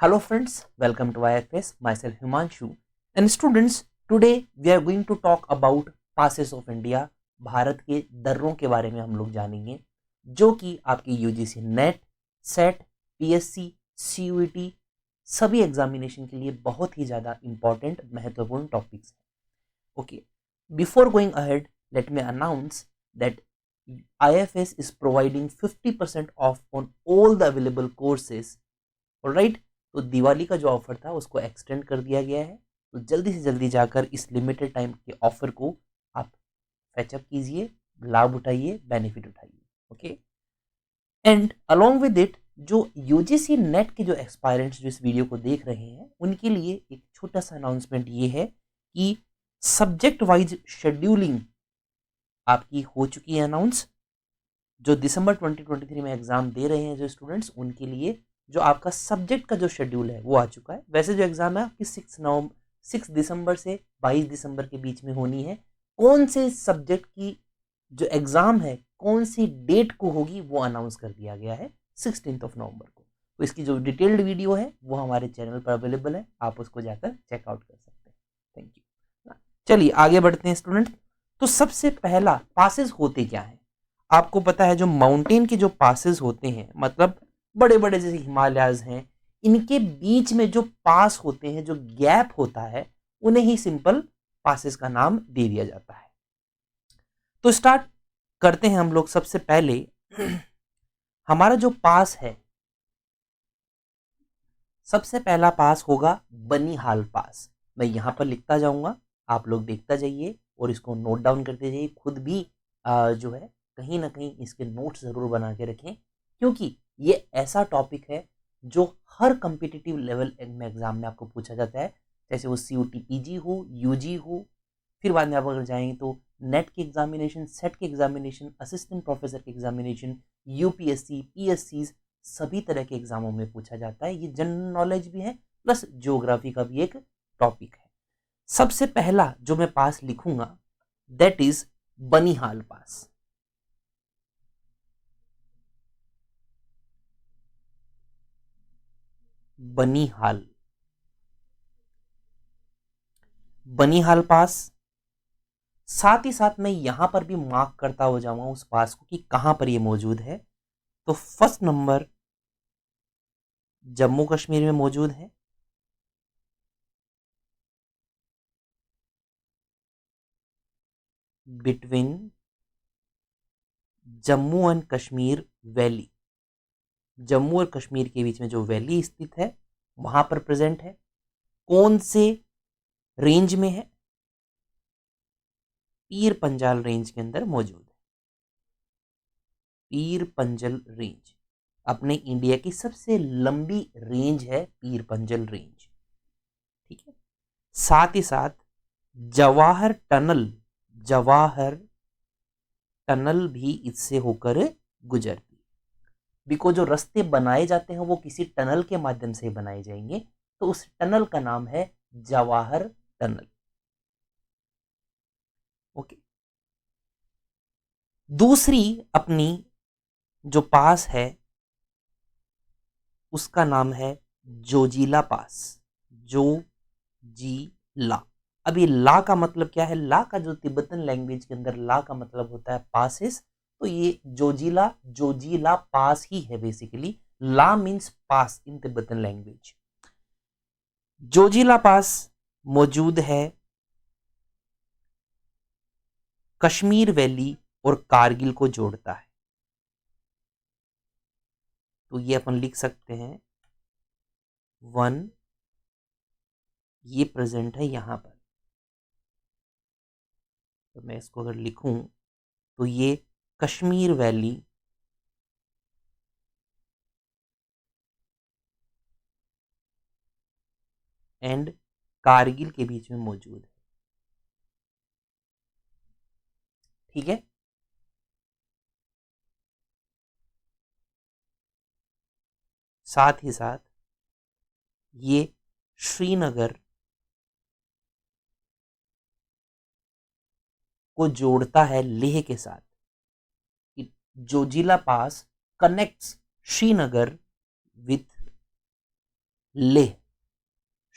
Hello friends, welcome to IFS. Myself Himanshu. And students, today we are going to talk about passes of India. Bharat के दर्रों के बारे में हम लोग जानेंगे जो कि आपकी UGC net, set, PSC, CUET सभी एग्जामिनेशन के लिए बहुत ही ज़्यादा इंपॉर्टेंट महत्वपूर्ण टॉपिक्स हैं. Okay, before going ahead let me announce that IFS is providing 50% off on all the available courses. Alright, तो दिवाली का जो ऑफर था उसको एक्सटेंड कर दिया गया है. तो जल्दी से जल्दी जाकर इस लिमिटेड टाइम के ऑफर को आप फैचअप कीजिए, लाभ उठाइए, बेनिफिट उठाइए. Okay, and along with it जो यूजीसी नेट के जो एक्सपायरेंट्स जो इस वीडियो को देख रहे हैं उनके लिए एक छोटा सा अनाउंसमेंट ये है कि सब्जेक्ट वाइज शेड्यूलिंग आपकी हो चुकी है अनाउंस. जो दिसंबर 2023 में एग्जाम दे रहे हैं जो स्टूडेंट्स, उनके लिए जो आपका सब्जेक्ट का जो शेड्यूल है वो आ चुका है. वैसे जो एग्जाम है आपकी 6 दिसंबर से 22 दिसंबर के बीच में होनी है. कौन से सब्जेक्ट की जो एग्जाम है कौन सी डेट को होगी वो अनाउंस कर दिया गया है 16 नवंबर को. तो इसकी जो डिटेल्ड वीडियो है वो हमारे चैनल पर अवेलेबल है, आप उसको जाकर चेकआउट कर सकते हैं. Thank you. चलिए आगे बढ़ते हैं स्टूडेंट. तो सबसे पहला पासेस होते क्या है आपको पता है. जो माउंटेन के जो पासेस होते हैं मतलब बड़े बड़े जैसे हिमालयाज हैं, इनके बीच में जो पास होते हैं, जो गैप होता है, उन्हें ही सिंपल पासेस का नाम दे दिया जाता है. तो स्टार्ट करते हैं हम लोग. सबसे पहले हमारा जो पास है, सबसे पहला पास होगा बनिहाल पास. मैं यहां पर लिखता जाऊंगा, आप लोग देखता जाइए और इसको नोट डाउन करते जाइए. खुद भी जो है कहीं ना कहीं इसके नोट्स जरूर बना के रखें, क्योंकि ये ऐसा टॉपिक है जो हर कम्पिटिटिव लेवल में एग्जाम में आपको पूछा जाता है. जैसे वो CUT PG हो, UG हो, फिर बाद में आप अगर जाएंगे तो नेट के एग्जामिनेशन, सेट के एग्जामिनेशन, असिस्टेंट प्रोफेसर के एग्जामिनेशन, UPSC, PSC, सभी तरह के एग्जामों में पूछा जाता है. ये जनरल नॉलेज भी है प्लस ज्योग्राफी का भी एक टॉपिक है. सबसे पहला जो मैं पास लिखूंगा दैट इज बनिहाल पास. बनिहाल, बनिहाल पास. साथ ही साथ मैं यहां पर भी मार्क करता हो जाऊंगा उस पास को कि कहां पर ये मौजूद है. तो फर्स्ट नंबर जम्मू कश्मीर में मौजूद है. Between Jammu and Kashmir valley, Jammu और कश्मीर के बीच में जो वैली स्थित है वहां पर प्रेजेंट है. कौन से रेंज में है? पीर पंजाल रेंज के अंदर मौजूद है. पीर पंजल रेंज अपने इंडिया की सबसे लंबी रेंज है, पीर पंजल रेंज. ठीक है. साथ ही साथ जवाहर टनल, जवाहर टनल भी इससे होकर गुजरती है. बिकॉज जो रास्ते बनाए जाते हैं वो किसी टनल के माध्यम से बनाए जाएंगे, तो उस टनल का नाम है जवाहर टनल. ओके. दूसरी अपनी जो पास है उसका नाम है जोजिला पास. जोजिला. अब ये ला का मतलब क्या है? ला का जो तिब्बतन लैंग्वेज के अंदर ला का मतलब होता है पासेस, तो ये जोजिला, जोजिला पास ही है बेसिकली. ला मीन्स पास इन तिब्बतन लैंग्वेज. जोजिला पास मौजूद है कश्मीर वैली और कारगिल को जोड़ता है. तो ये अपन लिख सकते हैं 1, ये प्रेजेंट है यहां पर. तो मैं इसको अगर लिखूं तो ये कश्मीर वैली एंड कारगिल के बीच में मौजूद है. ठीक है. साथ ही साथ ये श्रीनगर को जोड़ता है लेह के साथ. जोजिला पास कनेक्ट्स श्रीनगर विथ लेह,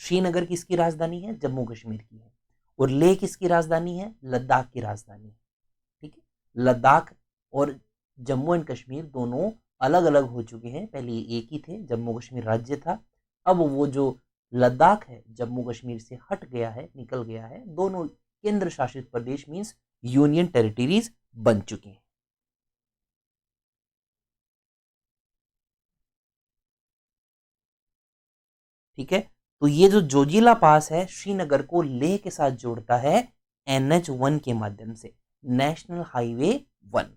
श्रीनगर किसकी राजधानी है? जम्मू कश्मीर की है। और लेह किसकी राजधानी है? लद्दाख की राजधानी है। ठीक है, लद्दाख और जम्मू एंड कश्मीर दोनों अलग अलग हो चुके हैं। पहले ये एक ही थे, जम्मू कश्मीर राज्य था। अब वो जो लद्दाख है जम्मू कश्मीर से हट गया है, निकल गया है, दोनों केंद्र शासित प्रदेश मीन्स यूनियन टेरिटरीज बन चुके हैं। ठीक है, तो ये जो जोजिला पास है श्रीनगर को लेह के साथ जोड़ता है NH1 के माध्यम से, नेशनल हाईवे 1।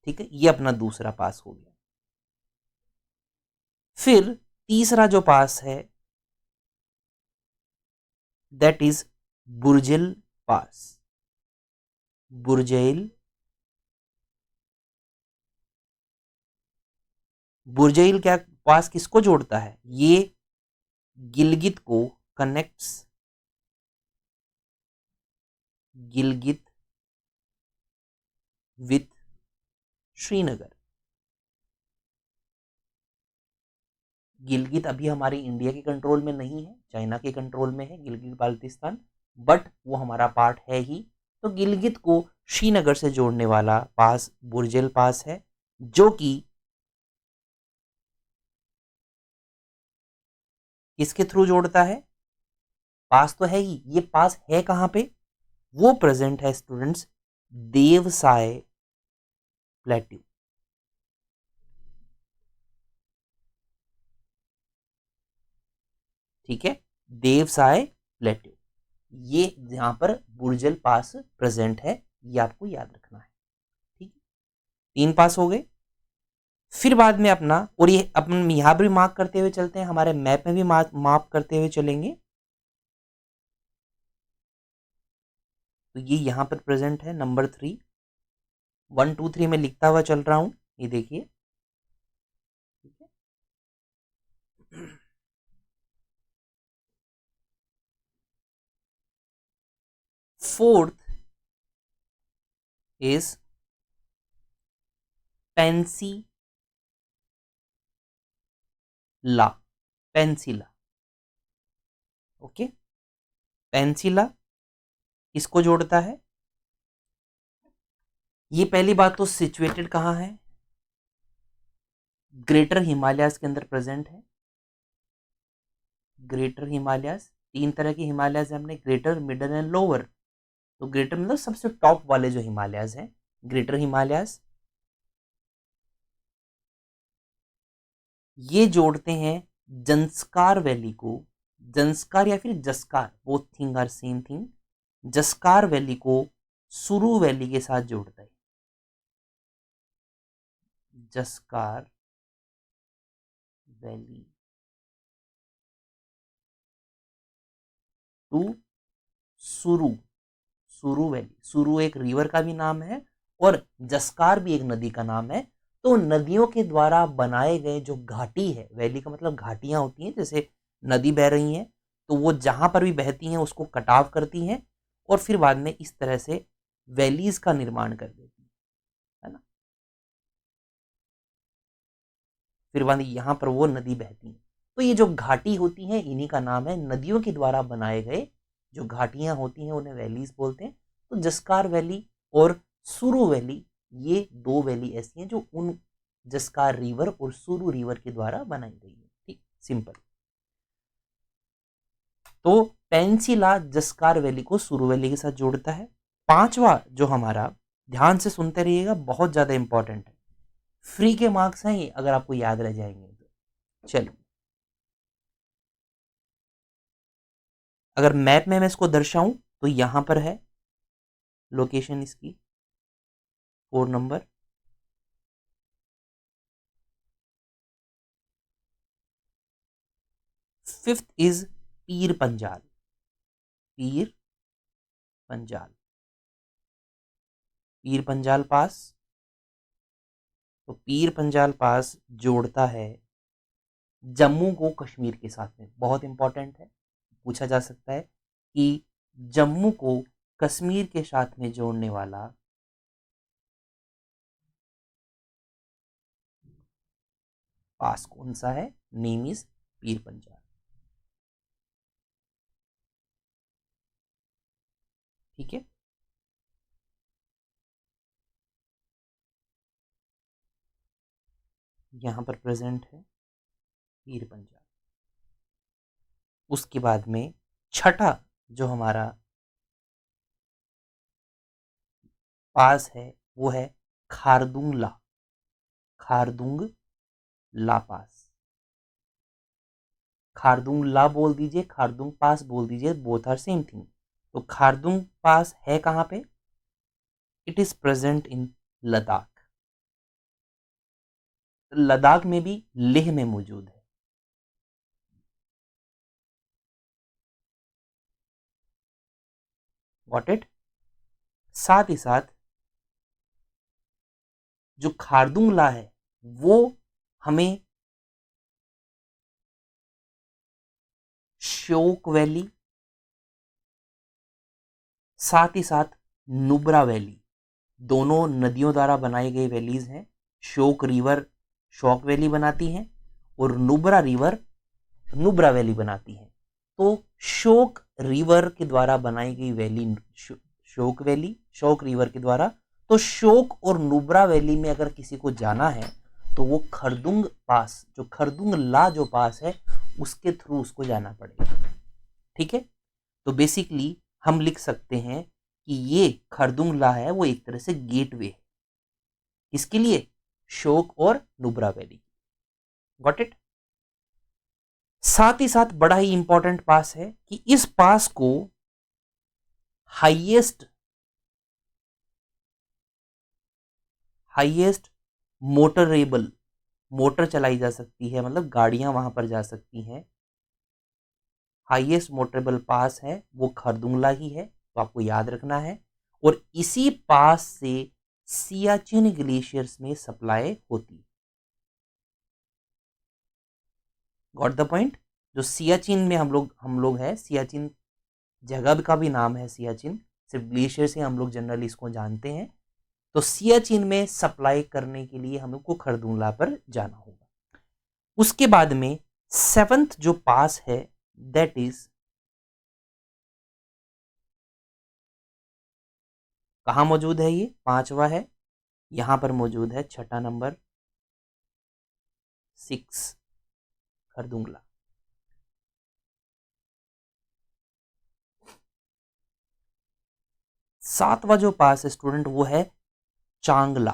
ठीक है, ये अपना दूसरा पास हो गया। फिर तीसरा जो पास है दैट इज बुर्जिल पास। बुर्जेल, बुर्जेल क्या पास किसको जोड़ता है? ये गिलगित को कनेक्ट्स गिलगित विथ श्रीनगर। गिलगित अभी हमारे इंडिया के कंट्रोल में नहीं है, चाइना के कंट्रोल में है गिलगित बाल्टिस्तान, बट वो हमारा पार्ट है ही। तो गिलगित को श्रीनगर से जोड़ने वाला पास बुर्जेल पास है, जो कि किसके थ्रू जोड़ता है? पास तो है ही, ये पास है कहां पे? वो प्रेजेंट है स्टूडेंट्स देवसाय प्लेट्यू। ठीक है, देवसाय प्लेट्यू, ये यहां पर बुर्जल पास प्रेजेंट है, ये आपको याद रखना है। ठीक है, 3 पास हो गए। फिर बाद में अपना, और ये अपन यहां भी मार्क करते हुए चलते हैं, हमारे मैप में भी मार्क करते हुए चलेंगे। तो ये यहां पर प्रेजेंट है नंबर 3, 1 2 3 में लिखता हुआ चल रहा हूं, ये देखिए। ठीक है, fourth is peninsula. Peninsula, okay. Peninsula किसको जोड़ता है? ये पहली बात तो सिचुएटेड कहां है? ग्रेटर हिमालयाज के अंदर प्रेजेंट है। ग्रेटर हिमालयाज, 3 तरह के हिमालयाज है हमने, ग्रेटर, मिडल एंड लोअर। तो ग्रेटर मतलब सबसे टॉप वाले जो हिमालयाज हैं, ग्रेटर हिमालयाज। ये जोड़ते हैं जंस्कार वैली को, जंस्कार या फिर Zanskar, both thing are same thing. Zanskar valley को सुरू वैली के साथ जोड़ता है। जस्कार वैली टू सुरू, सुरू वैली। सुरू एक रिवर का भी नाम है और जस्कार भी एक नदी का नाम है। तो नदियों के द्वारा बनाए गए जो घाटी है, वैली का मतलब घाटियां होती हैं, जैसे नदी बह रही हैं तो वो जहां पर भी बहती हैं उसको कटाव करती हैं और फिर बाद में इस तरह से वैलीज का निर्माण कर देती है ना। फिर बाद में यहाँ पर वो नदी बहती है। तो ये जो घाटी होती हैं इन्हीं का नाम है, नदियों के द्वारा बनाए गए जो घाटियां होती हैं उन्हें वैलीज बोलते हैं। तो जस्कार वैली और सुरू वैली, ये 2 वैली ऐसी हैं जो उन जस्कार रिवर और सुरू रिवर के द्वारा बनाई गई है। ठीक, सिंपल। तो पेंसिला जस्कार वैली को सुरू वैली के साथ जोड़ता है। पांचवा जो हमारा, ध्यान से सुनते रहिएगा, बहुत ज्यादा इंपॉर्टेंट है, फ्री के मार्क्स हैं ये, अगर आपको याद रह जाएंगे तो। चलो, अगर मैप में मैं इसको दर्शाऊं तो यहां पर है लोकेशन इसकी, 4 number. Fifth is Pir Panjal. Pir Panjal, Pir Panjal पास। तो पीर पंजाल पास जोड़ता है जम्मू को कश्मीर के साथ में, बहुत इंपॉर्टेंट है, पूछा जा सकता है कि जम्मू को कश्मीर के साथ में जोड़ने वाला पास कौन सा है? Name is Pir Panjal. ठीक है। यहां पर प्रेजेंट है पीर पंजाल। उसके बाद में छठा जो हमारा पास है वो है खारदुंग ला। खारदुंग ला पास, खारदुंग ला बोल दीजिए, खारदुंग पास बोल दीजिए, बोथ आर सेम थिंग। तो खारदुंग पास है कहां पे? It is present in Ladakh. Ladakh में भी लेह में मौजूद है। Got it. साथ ही साथ जो खारदुंग ला है वो हमें श्योक वैली, साथ ही साथ नुब्रा वैली, दोनों नदियों द्वारा बनाई गई वैलीज हैं। शोक रिवर शोक वैली बनाती है और नुब्रा रिवर नुब्रा वैली बनाती है। तो शोक रिवर के द्वारा बनाई गई वैली शोक वैली, शोक रिवर के द्वारा। तो शोक और नुब्रा वैली में अगर किसी को जाना है तो वो खरदुंग पास, जो खरदुंग ला जो पास है उसके थ्रू उसको जाना पड़ेगा। ठीक है। तो बेसिकली हम लिख सकते हैं कि ये खरदुंग ला है वो एक तरह से गेटवे है। किसके लिए? शोक और नुब्रा वैली। Got it. साथ ही साथ बड़ा ही इंपॉर्टेंट पास है कि इस पास को हाईएस्ट मोटरेबल, मोटर चलाई जा सकती है, मतलब गाड़ियां वहां पर जा सकती हैं। हाईएस्ट मोटरेबल पास है वो खरदुंगला ही है, तो आपको याद रखना है। और इसी पास से सियाचिन ग्लेशियर्स में सप्लाई होती। Got the point. जो सियाचिन में हम लोग है, सियाचिन जगह का भी नाम है सियाचिन, सिर्फ ग्लेशियर से हम लोग जनरली इसको जानते हैं। तो सियाचिन में सप्लाई करने के लिए हमको खरदुंगला पर जाना होगा। उसके बाद में सेवंथ जो पास है दैट इज कहां मौजूद है? ये पांचवा है, यहां पर मौजूद है छठा नंबर 6 खरदुंगला। सातवां जो पास है स्टूडेंट वो है चांगला,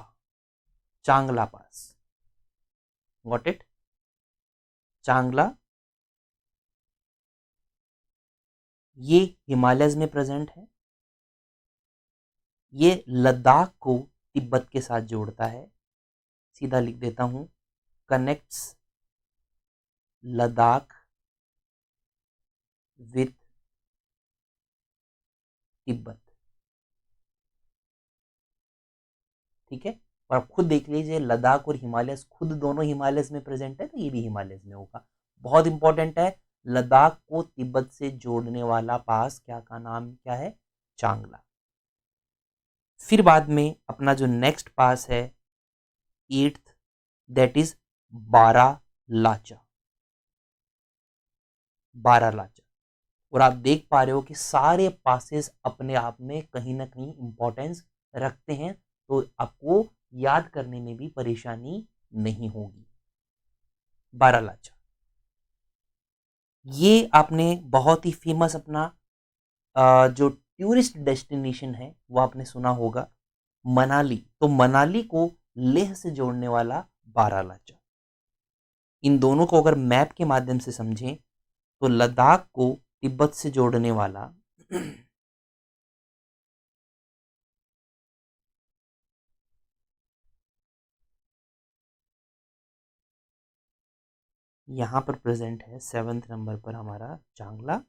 चांगला पास। Got it. चांगला ये हिमालयज में प्रेजेंट है। ये लद्दाख को तिब्बत के साथ जोड़ता है। सीधा लिख देता हूं, कनेक्ट्स लद्दाख विथ तिब्बत। ठीक है। और आप खुद देख लीजिए लद्दाख और हिमालय खुद दोनों हिमालयस में प्रेजेंट है, तो ये भी हिमालयस में होगा। बहुत इंपॉर्टेंट है। लद्दाख को तिब्बत से जोड़ने वाला पास क्या का नाम क्या है? चांगला। फिर बाद में अपना जो नेक्स्ट पास है 8th that is Baralacha. Baralacha. और आप देख पा रहे हो कि सारे पासेस अपने आप में कहीं ना कहीं इंपॉर्टेंस रखते हैं, तो आपको याद करने में भी परेशानी नहीं होगी। बारालाचा ये आपने बहुत ही फेमस अपना जो टूरिस्ट डेस्टिनेशन है वो आपने सुना होगा, मनाली। तो मनाली को लेह से जोड़ने वाला बारालाचा। इन दोनों को अगर मैप के माध्यम से समझें तो लद्दाख को तिब्बत से जोड़ने वाला यहां पर प्रेजेंट है 7th नंबर पर हमारा चांगला।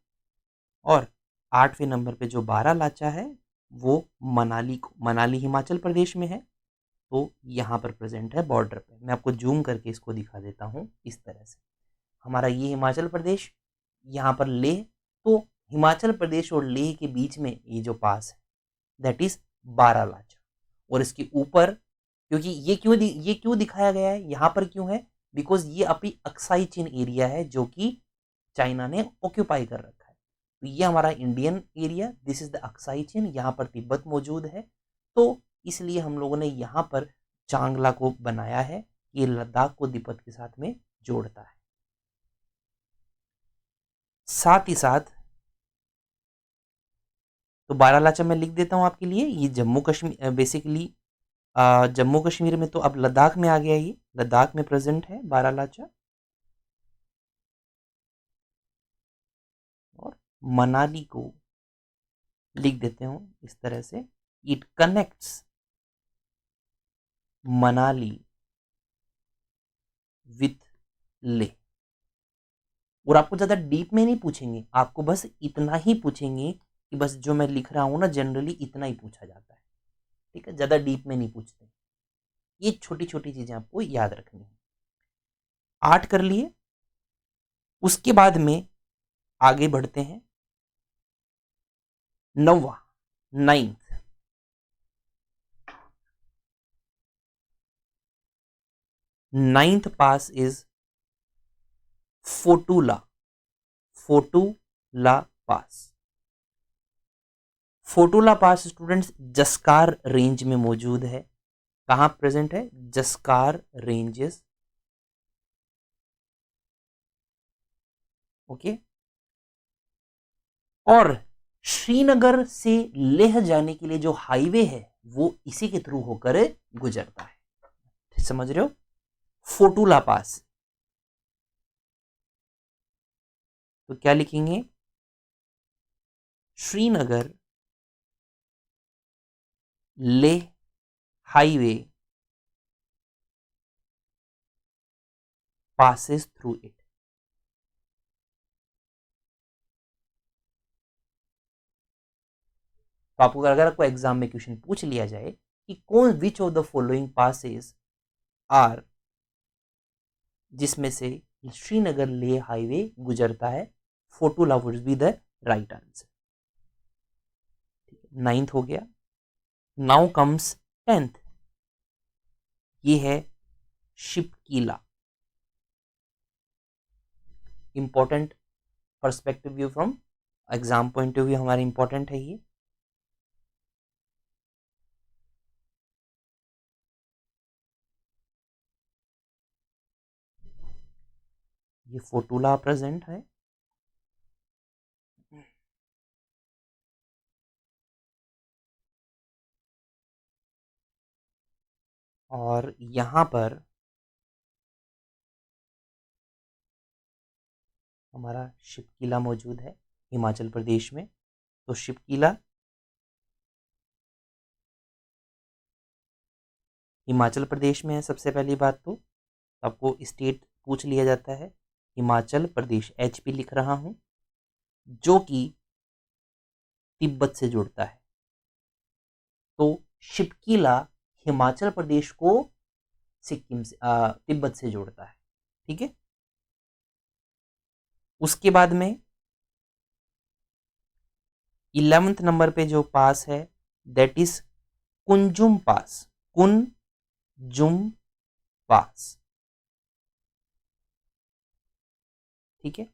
और 8वें नंबर पे जो बारालाचा है वो मनाली हिमाचल प्रदेश में है। तो यहाँ पर प्रेजेंट है बॉर्डर पे। मैं आपको जूम करके इसको दिखा देता हूँ इस तरह से। हमारा ये हिमाचल प्रदेश, यहाँ पर लेह। तो हिमाचल प्रदेश और लेह के बीच में ये जो पास है दैट इज बारालाचा। और इसके ऊपर, क्योंकि ये क्यों दिखाया गया है यहाँ पर क्यों है? बिकॉज ये अभी अक्साई चीन एरिया है जो कि चाइना ने ऑक्यूपाई कर रखा है। तो ये हमारा Indian area, this is the Aksai chain, यहाँ पर तिब्बत मौजूद है। तो इसलिए हम लोगों ने यहाँ पर चांगला को बनाया है, ये लद्दाख को तिब्बत के साथ में जोड़ता है। साथ ही साथ तो बारालाचा मैं लिख देता हूँ आपके लिए, ये जम्मू कश्मीर बेसिकली जम्मू कश्मीर में, तो अब लद्दाख में आ गया, ये लद्दाख में प्रेजेंट है बारालाचा। और मनाली को लिख देते हो इस तरह से, इट कनेक्ट्स मनाली विथ ले। और आपको ज्यादा डीप में नहीं पूछेंगे, आपको बस इतना ही पूछेंगे कि बस जो मैं लिख रहा हूं ना जनरली इतना ही पूछा जाता है, ठीक है, ज्यादा डीप में नहीं पूछते। ये छोटी छोटी चीजें आपको याद रखनी है। 8 कर लिए, उसके बाद में आगे बढ़ते हैं। 9वां, 9th, pass is Fotula, Fotula pass. Fotula pass students Zanskar range में मौजूद है। कहां प्रेजेंट है? Zanskar ranges, okay. और श्रीनगर से लेह जाने के लिए जो हाईवे है वो इसी के थ्रू होकर गुजरता है, समझ रहे हो? फोटूला पास, तो क्या लिखेंगे? Srinagar Leh highway passes through it। तो आपको अगर आपको एग्जाम में क्वेश्चन पूछ लिया जाए कि कौन which of the following passes are, जिसमें से श्रीनगर लेह हाईवे गुजरता है, Fotula would be the right answer. 9th हो गया। नाउ कम्स 10th, ये है Shipkila. Important perspective view from exam point of view हमारे इंपॉर्टेंट है ये फोटूला प्रेजेंट है। और यहां पर हमारा शिपकीला मौजूद है हिमाचल प्रदेश में। तो शिपकीला हिमाचल प्रदेश में है। सबसे पहली बात तो आपको स्टेट पूछ लिया जाता है, हिमाचल प्रदेश HP लिख रहा हूं, जो कि तिब्बत से जुड़ता है। तो शिपकीला हिमाचल प्रदेश को सिक्किम से तिब्बत से जोड़ता है, ठीक है। उसके बाद में 11th नंबर पे जो पास है दैट इज कुंजुम पास, कुंजुम पास, ठीक है।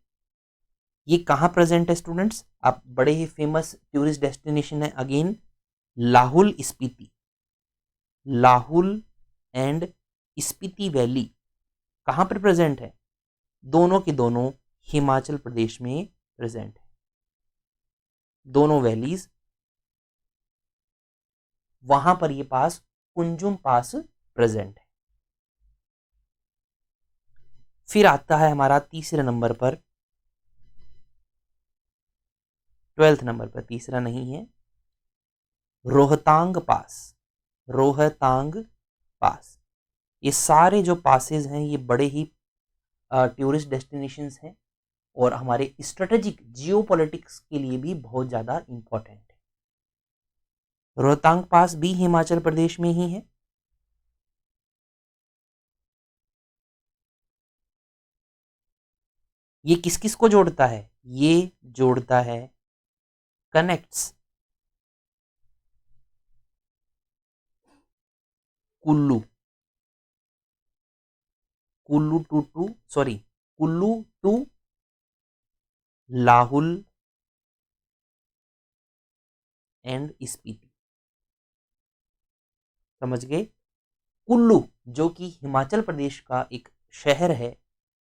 ये कहां प्रेजेंट है स्टूडेंट्स? आप बड़े ही फेमस टूरिस्ट डेस्टिनेशन है again, Lahaul Spiti, Lahaul and Spiti valley कहां पर प्रेजेंट है? दोनों के दोनों हिमाचल प्रदेश में प्रेजेंट है, दोनों वैलीज, वहां पर ये पास कुंजुम पास प्रेजेंट है। फिर आता है हमारा तीसरे नंबर पर, 12th नंबर पर, तीसरा नहीं है, रोहतांग पास, रोहतांग पास। ये सारे जो पासेस हैं ये बड़े ही टूरिस्ट डेस्टिनेशंस हैं और हमारे स्ट्रेटेजिक जियोपॉलिटिक्स के लिए भी बहुत ज्यादा इंपॉर्टेंट है। रोहतांग पास भी हिमाचल प्रदेश में ही है। ये किस किस को जोड़ता है? ये जोड़ता है, connects Kullu, Kullu to sorry Kullu to Lahaul and Spiti. समझ गए? कुल्लू जो कि हिमाचल प्रदेश का एक शहर है,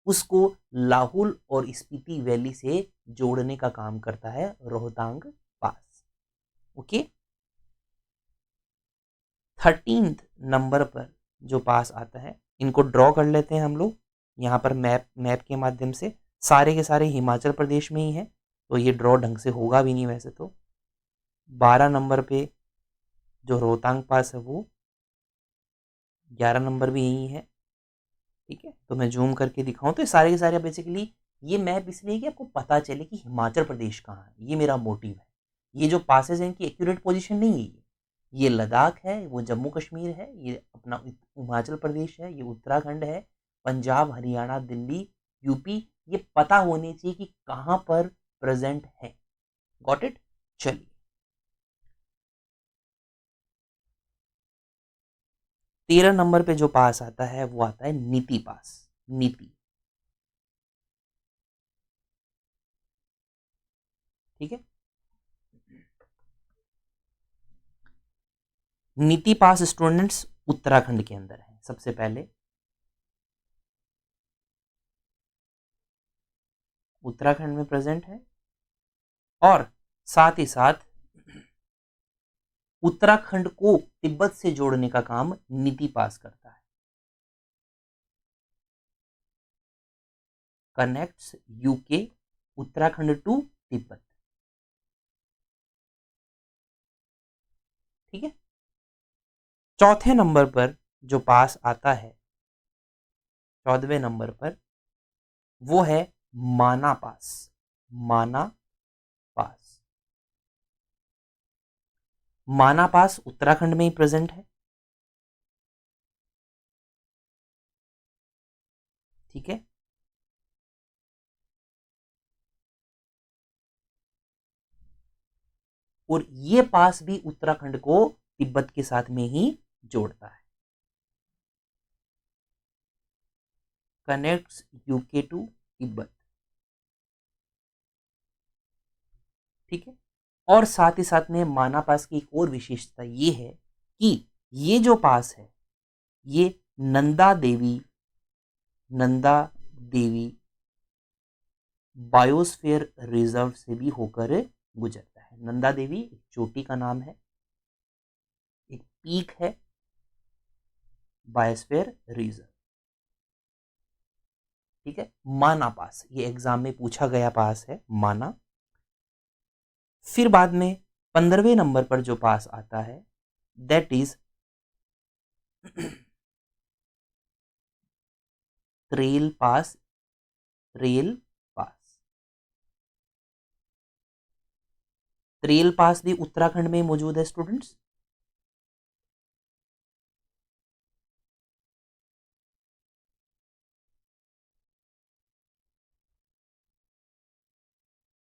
उसको लाहौल और स्पीति वैली से जोड़ने का काम करता है रोहतांग पास। ओके। 13th नंबर पर जो पास आता है, इनको ड्रॉ कर लेते हैं हम लोग यहाँ पर मैप के माध्यम से। सारे के सारे हिमाचल प्रदेश में ही है, तो ये ड्रॉ ढंग से होगा भी नहीं वैसे तो। 12 नंबर पे जो रोहतांग पास है वो, 11 नंबर भी यही है। ठीक है, तो मैं जूम करके दिखाऊं तो ये सारे के सारे बेसिकली, ये मैप इसलिए कि आपको पता चले कि हिमाचल प्रदेश कहाँ है, ये मेरा मोटिव है। ये जो पासेज हैं इनकी एक्यूरेट पोजीशन नहीं है, ये लद्दाख है, वो जम्मू कश्मीर है, ये अपना हिमाचल प्रदेश है, ये उत्तराखंड है, पंजाब, हरियाणा, दिल्ली, यूपी, ये पता होने चाहिए कि कहाँ पर प्रेजेंट है। Got it? चलिए, 13 नंबर पे जो पास आता है वो आता है नीति पास। नीति, ठीक है। नीति पास स्टूडेंट्स उत्तराखंड के अंदर है सबसे पहले। उत्तराखंड में प्रेजेंट है, और साथ ही साथ उत्तराखंड को तिब्बत से जोड़ने का काम नीति पास करता है। Connects UK Uttarakhand to Tibet. ठीक है। चौथे नंबर पर जो पास आता है, 14वें नंबर पर, वो है माना पास। माना पास, माना पास उत्तराखंड में ही प्रेजेंट है। ठीक है। और ये पास भी उत्तराखंड को तिब्बत के साथ में ही जोड़ता है। Connects UK to Tibet. ठीक है। और साथ ही साथ में माना पास की एक और विशेषता ये है कि ये जो पास है, ये नंदा देवी बायोस्फीयर रिजर्व से भी होकर गुजरता है। नंदा देवी एक चोटी का नाम है, एक पीक है, बायोस्फीयर रिजर्व। ठीक है। माना पास, ये एग्जाम में पूछा गया पास है, माना। फिर बाद में 15वें नंबर पर जो पास आता है, that is trail pass. Trail pass, trail pass भी उत्तराखंड में मौजूद है स्टूडेंट्स।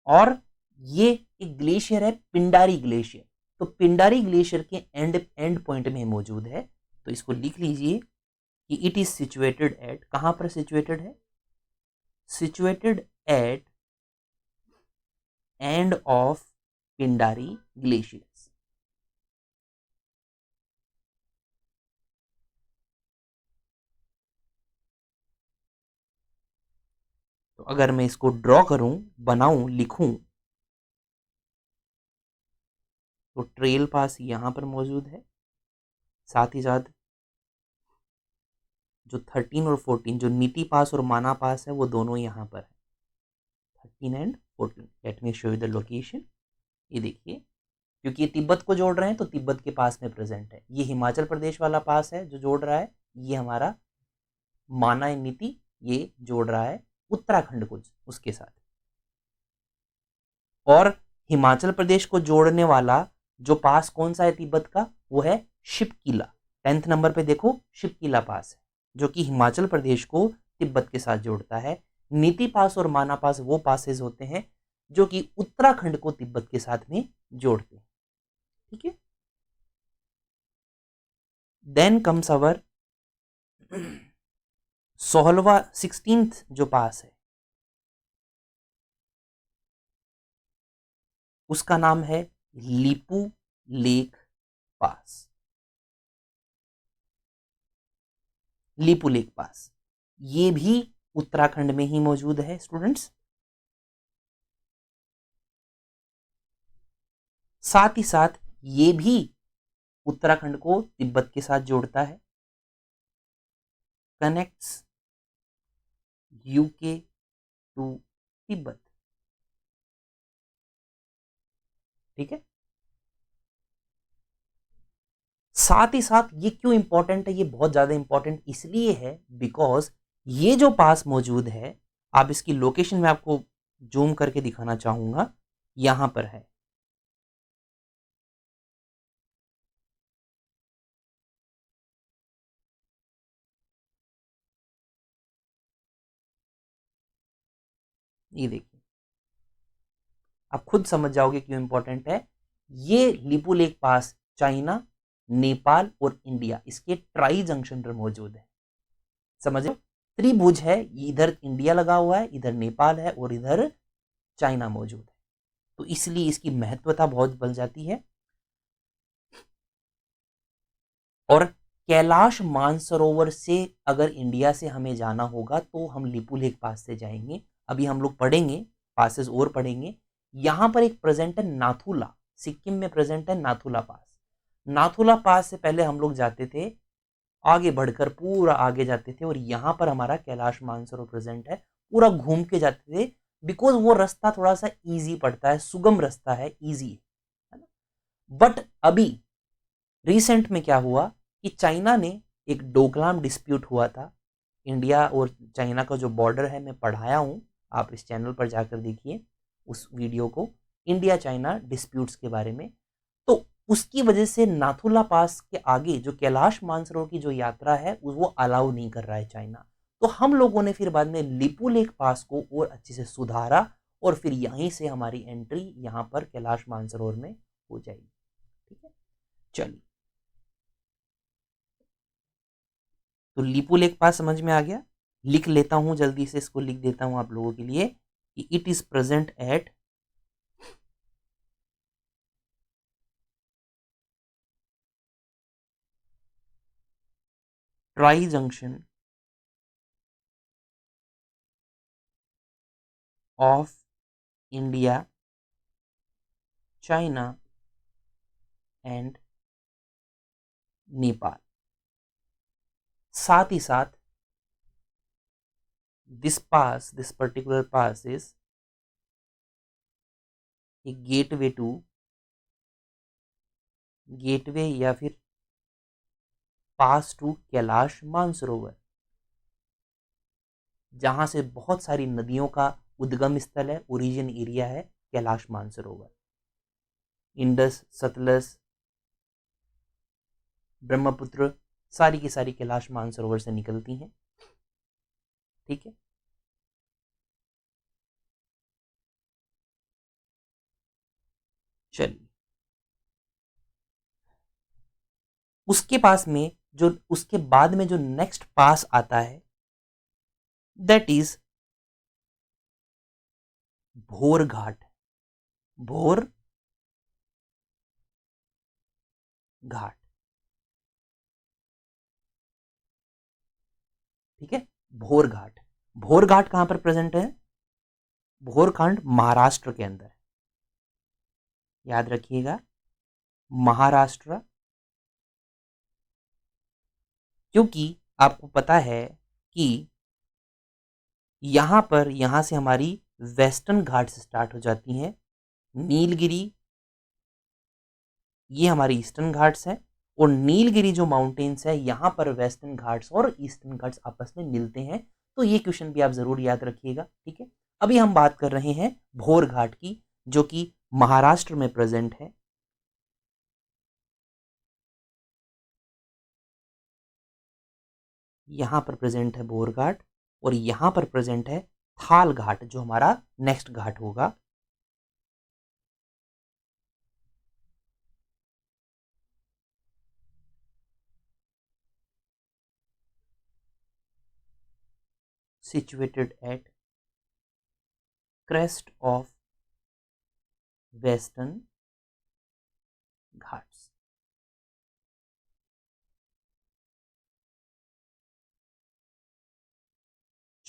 और ये एक ग्लेशियर है, पिंडारी ग्लेशियर। तो पिंडारी ग्लेशियर के एंड पॉइंट में मौजूद है, तो इसको लिख लीजिए कि इट इज सिचुएटेड एट, कहां पर सिचुएटेड है? Situated at end of Pindari glaciers. तो अगर मैं इसको ड्रॉ करूं, बनाऊं, लिखूं, तो ट्रेल पास यहां पर मौजूद है। साथ ही साथ जो 13 और 14, जो नीति पास और माना पास है, वो दोनों यहां पर है, 13 and 14। Let me show you the location. ये देखिए, क्योंकि ये तिब्बत को जोड़ रहे हैं तो तिब्बत के पास में प्रेजेंट है। ये हिमाचल प्रदेश वाला पास है जो जोड़ रहा है, ये हमारा माना नीति, ये जोड़ रहा है उत्तराखंड को उसके साथ। और हिमाचल प्रदेश को जोड़ने वाला जो पास कौन सा है तिब्बत का, वो है शिपकिला। 10th नंबर पे देखो, शिपकिला पास है जो कि हिमाचल प्रदेश को तिब्बत के साथ जोड़ता है। नीति पास और माना पास वो पासेज होते हैं जो कि उत्तराखंड को तिब्बत के साथ में जोड़ते हैं। ठीक है। देन कम्स अवर 16th जो पास है, उसका नाम है लिपू लेक पास। लिपू लेक पास ये भी उत्तराखंड में ही मौजूद है स्टूडेंट्स। साथ ही साथ ये भी उत्तराखंड को तिब्बत के साथ जोड़ता है, कनेक्ट्स यूके टू तिब्बत। ठीक है, साथ ही साथ ये क्यों इंपॉर्टेंट है, ये बहुत ज्यादा इंपॉर्टेंट इसलिए है बिकॉज ये जो पास मौजूद है, आप इसकी लोकेशन में आपको जूम करके दिखाना चाहूंगा, यहां पर है। ये देखिए, आप खुद समझ जाओगे क्यों इंपॉर्टेंट है। ये लिपू लेक पास चाइना, नेपाल और इंडिया इसके ट्राई जंक्शन पर मौजूद है। समझ लो, त्रिभुज है, इधर इंडिया लगा हुआ है, इधर नेपाल है और इधर चाइना मौजूद है, तो इसलिए इसकी महत्वता बहुत बढ़ जाती है। और कैलाश मानसरोवर से अगर इंडिया से हमें जाना होगा तो हम लिपू लेक पास से जाएंगे। अभी हम लोग पढ़ेंगे, पासेस और पढ़ेंगे। यहां पर एक प्रेजेंट है नाथुला, सिक्किम में प्रेजेंट है नाथुला पास। नाथुला पास से पहले हम लोग जाते थे, आगे बढ़कर पूरा आगे जाते थे और यहां पर हमारा कैलाश मानसरोवर प्रेजेंट है। पूरा घूम के जाते थे बिकॉज वो रास्ता थोड़ा सा इजी पड़ता है, सुगम रास्ता है, इजी है ना। बट अभी रिसेंट में क्या हुआ कि चाइना ने एक डोकलाम डिस्प्यूट हुआ था, इंडिया और चाइना का जो बॉर्डर है, मैं पढ़ाया हूं, आप इस चैनल पर जाकर देखिए उस वीडियो को, इंडिया चाइना डिस्प्यूट्स के बारे में। तो उसकी वजह से नाथुला पास के आगे जो कैलाश मानसरोवर की जो यात्रा है वो अलाउ नहीं कर रहा है चाइना। तो हम लोगों ने फिर बाद में लिपू लेक पास को और अच्छे से सुधारा और फिर यहीं से हमारी एंट्री यहां पर कैलाश मानसरोवर में हो जाएगी। ठीक है, चलिए, तो लिपू लेक पास समझ में आ गया। लिख लेता हूं, जल्दी से इसको लिख देता हूं आप लोगों के लिए कि it is present at tri junction of India, China and Nepal. साथ ही साथ this particular pass is a gateway या फिर पास टू कैलाश मानसरोवर, जहां से बहुत सारी नदियों का उद्गम स्थल है, ओरिजिन एरिया है कैलाश मानसरोवर। इंडस, सतलज, ब्रह्मपुत्र, सारी की सारी कैलाश मानसरोवर से निकलती हैं। ठीक है, चलिए, उसके पास में जो उसके बाद में जो नेक्स्ट पास आता है दैट इज भोर घाट। भोर घाट, ठीक है, भोर घाट। भोर घाट कहां पर प्रेजेंट है? भोरखंड महाराष्ट्र के अंदर, याद रखिएगा, महाराष्ट्र। क्योंकि आपको पता है कि यहां पर, यहां से हमारी वेस्टर्न घाट से स्टार्ट हो जाती हैं, नीलगिरी, ये हमारी ईस्टर्न घाट्स हैं, और नीलगिरी जो माउंटेन्स है यहां पर वेस्टर्न घाट्स और ईस्टर्न घाट्स आपस में मिलते हैं। तो ये क्वेश्चन भी आप जरूर याद रखिएगा। ठीक है, अभी हम बात कर रहे हैं भोर घाट की, जो कि महाराष्ट्र में प्रेजेंट है। यहां पर प्रेजेंट है भोर घाट, और यहां पर प्रेजेंट है थाल घाट, जो हमारा नेक्स्ट घाट होगा। Situated at crest of western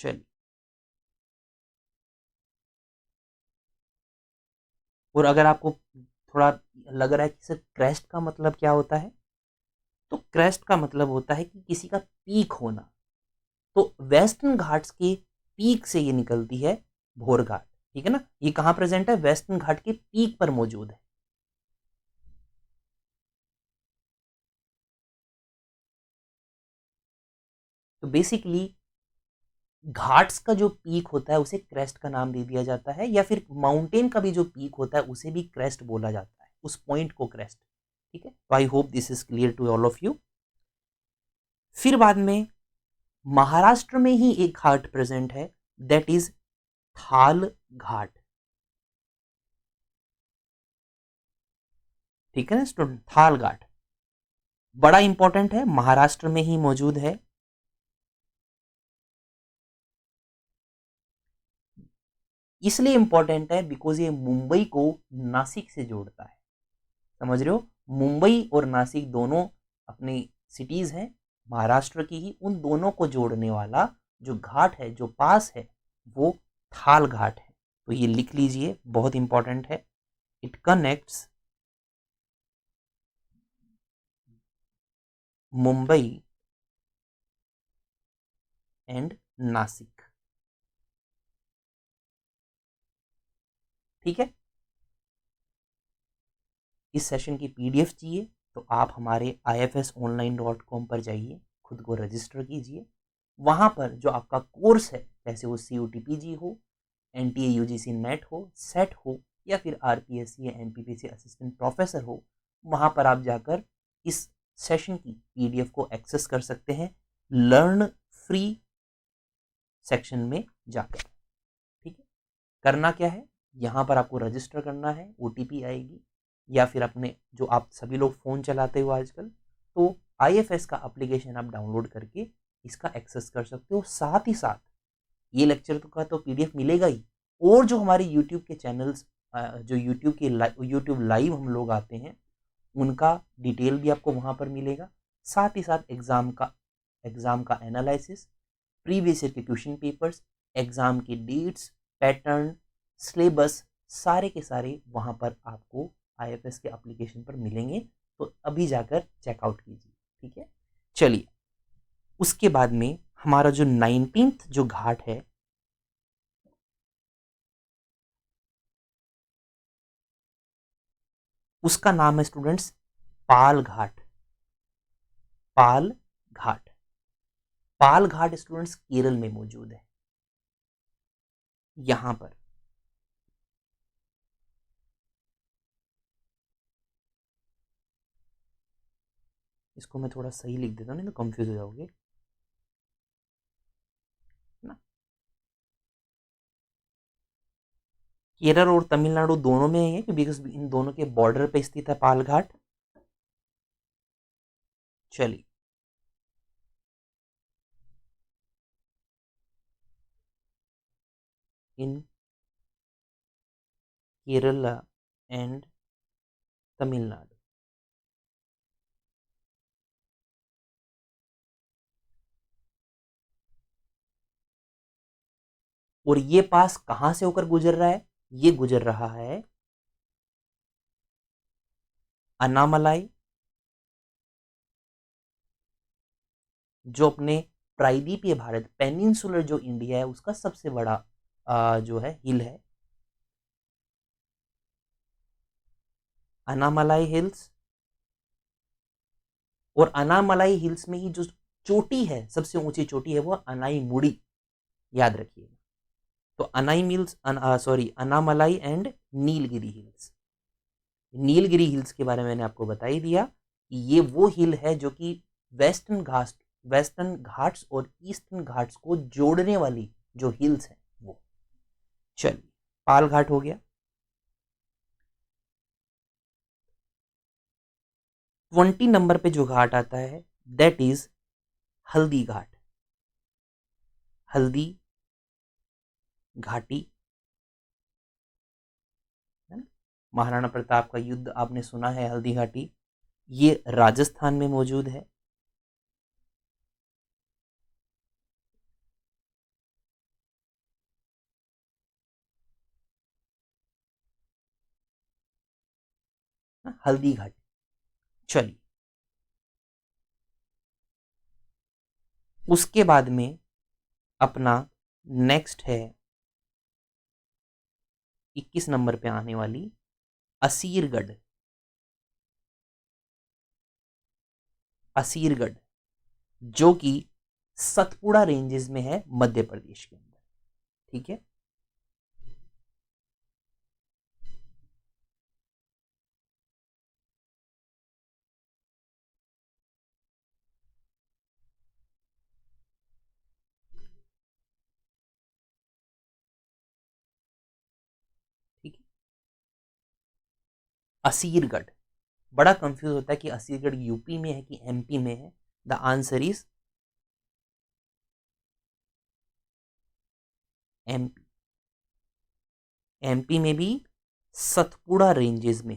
चलिए, और अगर आपको थोड़ा लग रहा है कि सर क्रेस्ट का मतलब क्या होता है, तो क्रेस्ट का मतलब होता है कि किसी का पीक होना। तो वेस्टर्न घाट्स के पीक से ये निकलती है भोर घाट, ठीक है ना। ये कहाँ प्रेजेंट है, वेस्टर्न घाट के पीक पर मौजूद है। तो बेसिकली घाट्स का जो पीक होता है उसे क्रेस्ट का नाम दे दिया जाता है, या फिर माउंटेन का भी जो पीक होता है उसे भी क्रेस्ट बोला जाता है, उस पॉइंट को क्रेस्ट। ठीक है, तो I hope this is clear to all of you. फिर बाद में महाराष्ट्र में ही एक घाट प्रेजेंट है, दैट इज थाल घाट। ठीक है ना स्टूडेंट, थाल घाट बड़ा इंपॉर्टेंट है, महाराष्ट्र में ही मौजूद है। इसलिए इंपॉर्टेंट है बिकॉज ये मुंबई को नासिक से जोड़ता है। समझ रहे हो, मुंबई और नासिक दोनों अपनी सिटीज हैं, महाराष्ट्र की ही, उन दोनों को जोड़ने वाला जो घाट है, जो पास है, वो थाल घाट है। तो ये लिख लीजिए, बहुत इंपॉर्टेंट है। It connects Mumbai and Nashik. ठीक है, इस सेशन की पीडीएफ चाहिए तो आप हमारे ifsonline.com पर जाइए, खुद को रजिस्टर कीजिए। वहां पर जो आपका कोर्स है, जैसे वो COTPG हो, NTA UGC नेट हो, सेट हो, या फिर RPSC या MPPC असिस्टेंट प्रोफेसर हो, वहां पर आप जाकर इस सेशन की पीडीएफ को एक्सेस कर सकते हैं, लर्न फ्री सेक्शन में जाकर। ठीक है, करना क्या है, यहाँ पर आपको रजिस्टर करना है, OTP आएगी, या फिर अपने जो आप सभी लोग फ़ोन चलाते हो आजकल, तो IFS का एप्लीकेशन आप डाउनलोड करके इसका एक्सेस कर सकते हो। साथ ही साथ ये लेक्चर का तो PDF मिलेगा ही, और जो हमारे YouTube के चैनल्स, जो YouTube लाइव हम लोग आते हैं, उनका डिटेल भी आपको वहाँ पर मिलेगा। साथ ही साथ एग्ज़ाम का एनालिसिस, प्रीवियस ईयर के क्वेश्चन पेपर्स, एग्ज़ाम की डेट्स, पैटर्न, सिलेबस, सारे के सारे वहाँ पर आपको IFS के एप्लीकेशन पर मिलेंगे। तो अभी जाकर चेकआउट कीजिए। ठीक है, चलिए, उसके बाद में हमारा जो 19th जो घाट है, उसका नाम है स्टूडेंट्स पाल घाट। पाल घाट, पाल घाट स्टूडेंट्स केरल में मौजूद है। यहां पर इसको मैं थोड़ा सही लिख देता हूँ, नहीं तो कंफ्यूज हो जाओगे ना। केरल और तमिलनाडु दोनों में है, क्योंकि इन दोनों के बॉर्डर पे स्थित है पाल घाट। चलिए, इन केरला एंड तमिलनाडु। और ये पास कहां से होकर गुजर रहा है, ये गुजर रहा है अन्नामलाई, जो अपने प्रायद्वीपीय भारत, पेनिनसुलर जो इंडिया है, उसका सबसे बड़ा जो है हिल है, अन्नामलाई हिल्स। और अन्नामलाई हिल्स में ही जो चोटी है, सबसे ऊंची चोटी है, वो अनाई मुड़ी, याद रखिएगा। तो Anai mills, sorry, Annamalai and Nilgiri hills. Nilgiri hills के बारे में मैंने आपको बता ही दिया कि ये वो हिल है जो कि वेस्टर्न घाट्स और ईस्टर्न घाट्स को जोड़ने वाली जो हिल्स है वो। चलिए, पाल घाट हो गया। 20 नंबर पे जो घाट आता है, दैट इज हल्दी घाट। हल्दी घाटी, है ना? महाराणा प्रताप का युद्ध आपने सुना है, हल्दी घाटी, ये राजस्थान में मौजूद है। हल्दीघाटी। चलिए, उसके बाद में अपना नेक्स्ट है 21 नंबर पे आने वाली असीरगढ़। असीरगढ़ जो कि सतपुड़ा रेंजेस में है मध्य प्रदेश के अंदर। ठीक है, ठीक है। असीरगढ़, बड़ा कंफ्यूज होता है कि असीरगढ़ यूपी में है कि एमपी में है। The answer is MP. MP में भी सतपुड़ा रेंजेस में।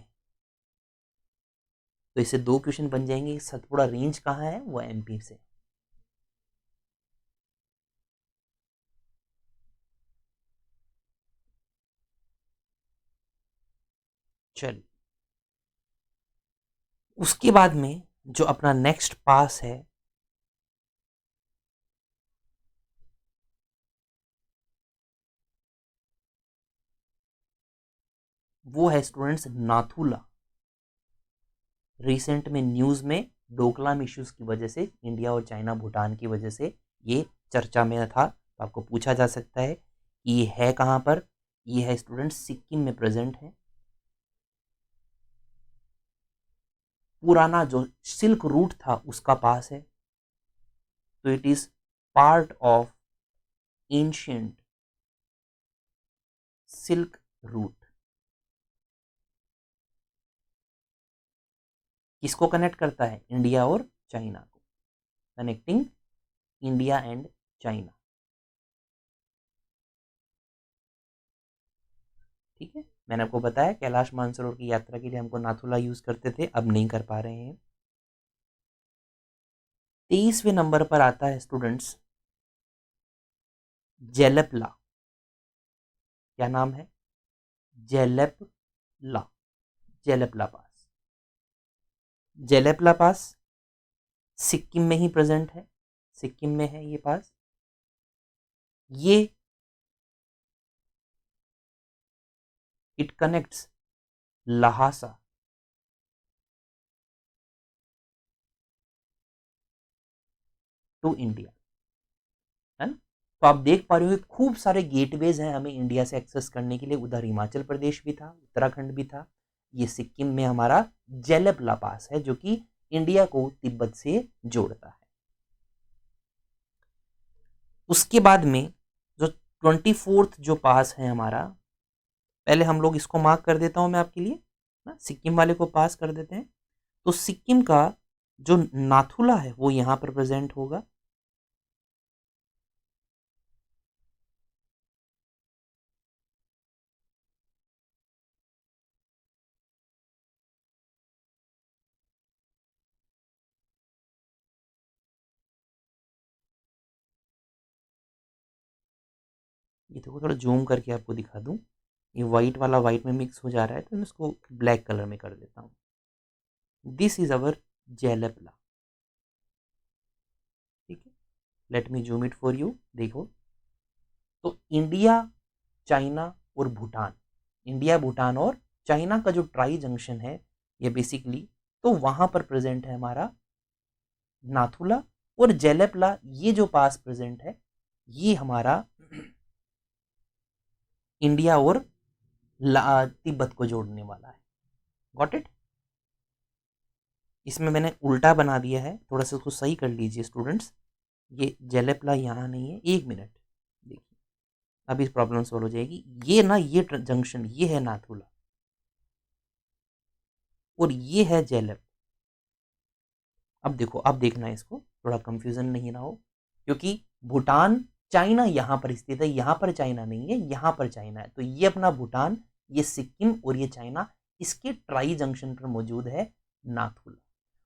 तो इससे दो क्वेश्चन बन जाएंगे, सतपुड़ा रेंज कहाँ है, वो एमपी से। चलिए, उसके बाद में जो अपना नेक्स्ट पास है वो है स्टूडेंट्स नाथुला। रिसेंट में न्यूज में डोकलाम इश्यूज की वजह से, इंडिया और चाइना भूटान की वजह से ये चर्चा में था। तो आपको पूछा जा सकता है कि ये है कहां पर। ये है स्टूडेंट्स सिक्किम में प्रेजेंट है। पुराना जो सिल्क रूट था उसका पास है। तो it is part of ancient silk route. किसको कनेक्ट करता है, इंडिया और चाइना को, कनेक्टिंग इंडिया एंड चाइना। ठीक है, मैंने आपको बताया कैलाश मानसरोवर की यात्रा के लिए हमको नाथुला यूज करते थे, अब नहीं कर पा रहे हैं। 23वें नंबर पर आता है स्टूडेंट्स जेलपला। क्या नाम है, जेलपला। जेलपला पास। जेलपला पास सिक्किम में ही प्रेजेंट है। सिक्किम में है ये पास। ये it connects Lhasa to India, है ना। तो आप देख पा रहे हो खूब सारे गेटवेज हैं हमें इंडिया से एक्सेस करने के लिए। उधर हिमाचल प्रदेश भी था, उत्तराखंड भी था। ये सिक्किम में हमारा जेलपला पास है जो कि इंडिया को तिब्बत से जोड़ता है। उसके बाद में जो 24th जो पास है हमारा, पहले हम लोग इसको मार्क कर देता हूं मैं आपके लिए ना, सिक्किम वाले को पास कर देते हैं। तो सिक्किम का जो नाथुला है वो यहां पर प्रेजेंट होगा। ये देखो, थोड़ा जूम करके आपको दिखा दूं। ये व्हाइट वाला व्हाइट में मिक्स हो जा रहा है तो मैं इसको ब्लैक कलर में कर देता हूँ। This is our Jelepla. ठीक है, let me zoom it for you. देखो, तो इंडिया, चाइना और भूटान, इंडिया भूटान और चाइना का जो ट्राई जंक्शन है ये बेसिकली, तो वहां पर प्रेजेंट है हमारा नाथुला। और जेलपला ये जो पास प्रेजेंट है ये हमारा इंडिया और तिब्बत को जोड़ने वाला है। Got it. इसमें मैंने उल्टा बना दिया है, थोड़ा सा उसको सही कर लीजिए स्टूडेंट्स। ये जेलेपला यहाँ नहीं है, एक मिनट देखिए, अभी प्रॉब्लम सॉल्व हो जाएगी। ये ना, ये जंक्शन ये है नाथुला और ये है जेलेप। अब देखो, अब देखना है इसको, थोड़ा कंफ्यूजन नहीं ना हो, क्योंकि भूटान चाइना यहाँ पर स्थित है, यहाँ पर चाइना नहीं है, यहाँ पर चाइना है। तो ये अपना भूटान, ये सिक्किम और ये चाइना, इसके ट्राई जंक्शन पर मौजूद है नाथुला।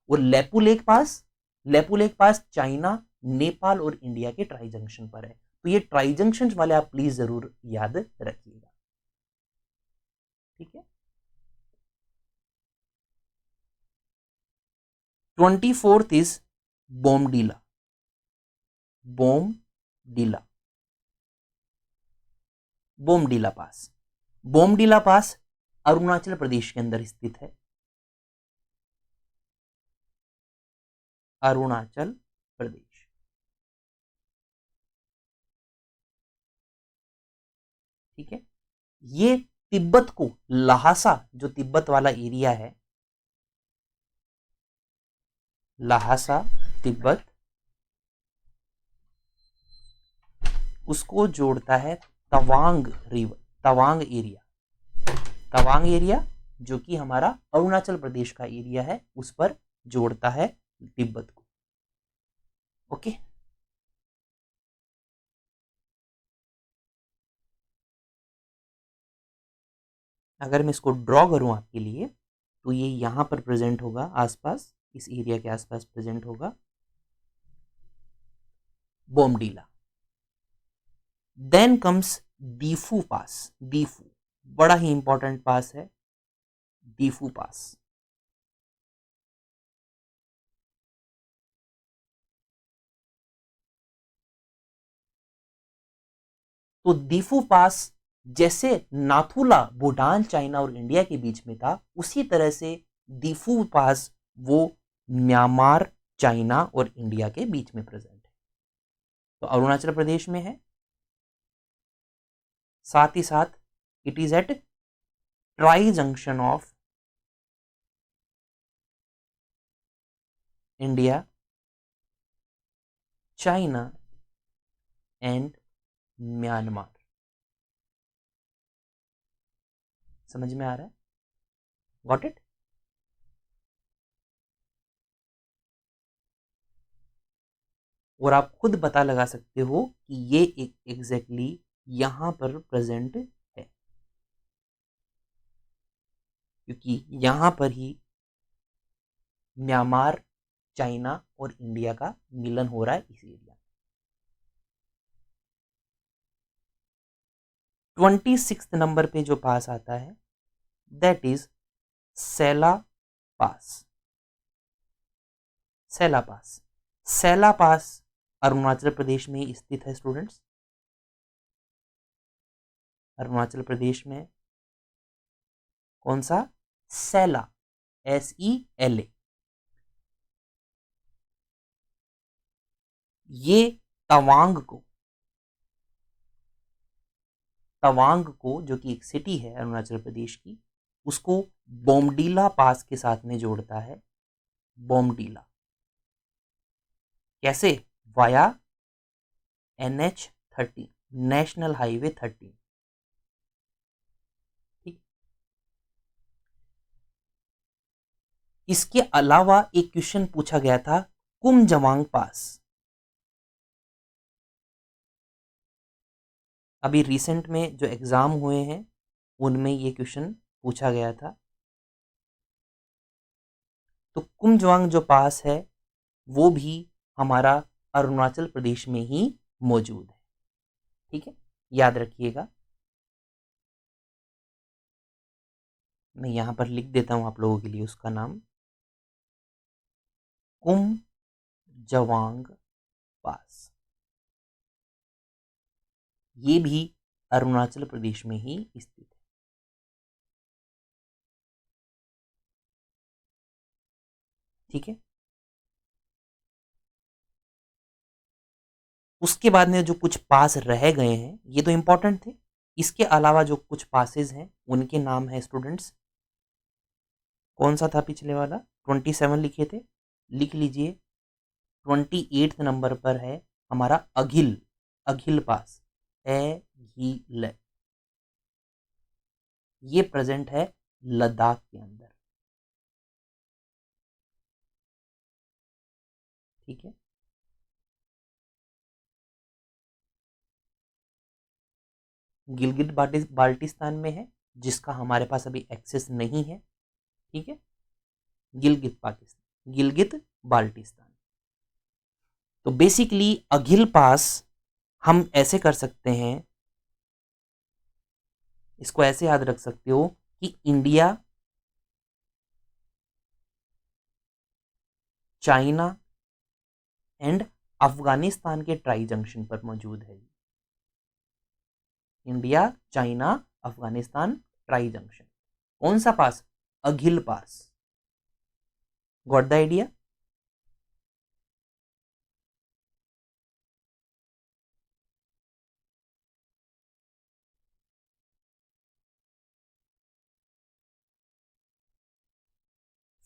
और लेपू लेक पास, लेपू लेक पास चाइना, नेपाल और इंडिया के ट्राई जंक्शन पर है। तो ये ट्राई जंक्शन वाले आप प्लीज जरूर याद रखिएगा। ठीक है, 24th इज बोमडीला, बोमडीला, बोमडीला पास। बोमडीला पास अरुणाचल प्रदेश के अंदर स्थित है, अरुणाचल प्रदेश। ठीक है, ये तिब्बत को, लहासा जो तिब्बत वाला एरिया है, लहासा तिब्बत, उसको जोड़ता है Tawang river, Tawang area, Tawang area जो कि हमारा अरुणाचल प्रदेश का एरिया है, उस पर जोड़ता है तिब्बत को। ओके, अगर मैं इसको ड्रॉ करूं आपके लिए तो ये यहां पर प्रेजेंट होगा, आसपास इस एरिया के आसपास प्रेजेंट होगा बोमडीला। देन कम्स दीफू पास, दीफू बड़ा ही इंपॉर्टेंट पास है, दीफू पास। तो दीफू पास जैसे नाथुला भूटान, चाइना और इंडिया के बीच में था, उसी तरह से दीफू पास वो म्यांमार, चाइना और इंडिया के बीच में प्रेजेंट है, तो अरुणाचल प्रदेश में है। साथ ही साथ it is at tri junction of India, China and Myanmar. समझ में आ रहा है? Got it? और आप खुद पता लगा सकते हो कि ये एक एग्जैक्टली यहां पर प्रेजेंट है, क्योंकि यहां पर ही म्यांमार, चाइना और इंडिया का मिलन हो रहा है इस एरिया। 26 नंबर पे जो पास आता है दैट इज सेला पास, सेला पास। सेला पास अरुणाचल प्रदेश में स्थित है स्टूडेंट्स, अरुणाचल प्रदेश में कौन सा? सेला, SELA। ये तवांग को, तवांग को जो कि एक सिटी है अरुणाचल प्रदेश की, उसको बोमडीला पास के साथ में जोड़ता है, बोमडीला। कैसे? Via NH13, national highway 13। ठीक, इसके अलावा एक क्वेश्चन पूछा गया था कुमजवांग पास, अभी रिसेंट में जो एग्जाम हुए हैं उनमें ये क्वेश्चन पूछा गया था। तो कुमजवांग जो पास है वो भी हमारा अरुणाचल प्रदेश में ही मौजूद है। ठीक है, याद रखिएगा। मैं यहां पर लिख देता हूं आप लोगों के लिए उसका नाम, कुमजवांग पास। ये भी अरुणाचल प्रदेश में ही स्थित है। ठीक है, उसके बाद में जो कुछ पास रह गए हैं ये तो इंपॉर्टेंट थे, इसके अलावा जो कुछ पासेस हैं उनके नाम है स्टूडेंट्स, कौन सा था पिछले वाला? 27 लिखे थे, लिख लीजिए। 28 नंबर पर है हमारा अघिल, अघिल पास, अघिल। ये प्रेजेंट है लद्दाख के अंदर। ठीक है, गिलगित बाल्टिस्तान में है, जिसका हमारे पास अभी एक्सेस नहीं है। ठीक है, गिलगित पाकिस्तान, गिलगित बाल्टिस्तान। तो बेसिकली अघिल पास हम ऐसे कर सकते हैं, इसको ऐसे याद रख सकते हो कि इंडिया चाइना एंड अफगानिस्तान के ट्राई जंक्शन पर मौजूद है। India, China, Afghanistan tri junction. कौन सा पास? Aghil pass. Got the idea?